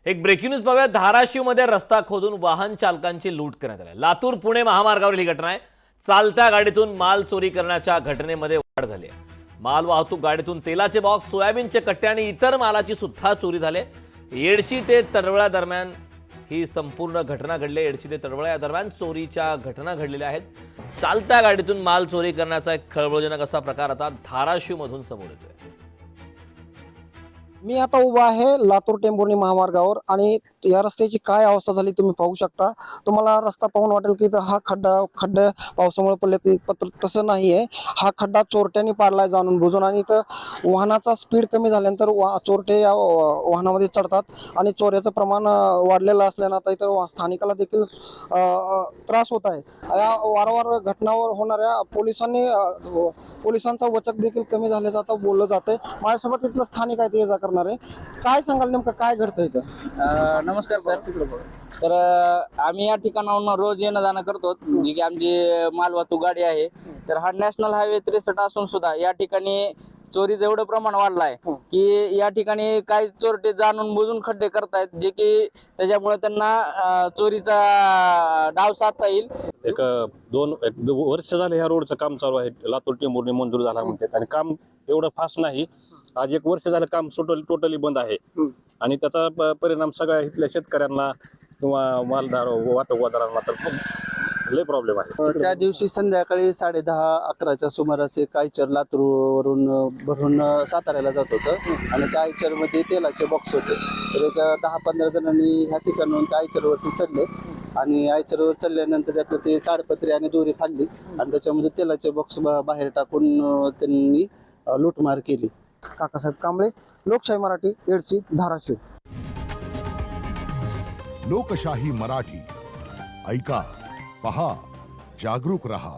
एक breaking news पाहूया। धाराशिवमध्ये रस्ता खोदून वाहन चालकांची लूट करण्यात आली। लातूर पुणे महामार्गावरील ही घटना आहे। चालत्या गाडीतून माल चोरी करण्याच्या घटनेमध्ये वाढ झाली आहे। माल वाहतूक गाडीतून तेलाचे बॉक्स, सोयाबीनचे कट्टे आणि इतर मालाची सुद्धा चोरी झाली। येडशी ते तडवळा दरम्यान ही संपूर्ण घटना घडली। येडशी ते तडवळा या दरम्यान चोरीच्या घटना घडलेल्या आहेत। चालत्या गाडीतून माल चोरी करण्याचा एक खळबळजनक असा प्रकार आता धाराशिवमधून समोर येतोय। मी आता उभा आहे लातूर टेंभुर्णी महामार्गावर आणि या रस्त्याची काय अवस्था झाली तुम्ही पाहू शकता। तुम्हाला रस्ता पाहून वाटेल की हा खड्डा पावसामुळे पडले, पत्र तसं नाही आहे। हा खड्डा चोरट्यांनी पाडलाय जाणून बुजून, आणि इथं वाहनाचा स्पीड कमी झाल्यानंतर चोरटे या वाहनामध्ये चढतात आणि चोऱ्याचं प्रमाण वाढलेलं असल्यानं आता इथं स्थानिकाला देखील त्रास होत आहे। या वारंवार घटनावर होणाऱ्या पोलिसांचा वचक देखील कमी झाल्याचं आता बोललं जातंय। माझ्यासोबत इथलं स्थानिक आहे ते जा करणार आहे। काय सांगाल नेमकं काय घडतं इथं? नमस्कार सर। तर आम्ही या ठिकाणाहून रोज येणं जाणं करतो, जी की आमची मालवाहतूक गाडी आहे। तर हा नॅशनल हायवे 63 असून सुद्धा या ठिकाणी चोरीचं एवढं प्रमाण वाढलं आहे की या ठिकाणी काही चोरटे जाणून बुजून खड्डे करतायत, जे की त्याच्यामुळे त्यांना चोरीचा डाव साधता येईल। एक दोन वर्ष झाले ह्या रोडचं काम चालू आहे। लातूर टेंभुर्णी मंजूर झाला म्हणतात आणि काम एवढं फास्ट नाही। आज एक वर्ष झालं काम टोटली बंद आहे आणि त्याचा परिणाम सगळ्या इथल्या शेतकऱ्यांना किंवा मालदार वाहतूकदारांना तर खूप लय प्रॉब्लेम आहे। त्या दिवशी संध्याकाळी 10:30-11च्या सुमारास एक आयचर लातूरवरून भरून साताऱ्याला जात होतं आणि त्या आयचरमध्ये तेलाचे बॉक्स होते। तर एक 10-15 जणांनी ह्या ठिकाणाहून त्या आयचरवरती चढले आणि आयचरवर चढल्यानंतर त्यातलं ते ताडपत्री आणि दोरी फाडली आणि त्याच्यामध्ये तेलाचे बॉक्स बाहेर टाकून त्यांनी लूटमार केली। काकासाहेब कांबळे, लोकशाही मराठी, येडशी, धाराशिव। लोकशाही मराठी ऐका, पहा, जागरूक रहा।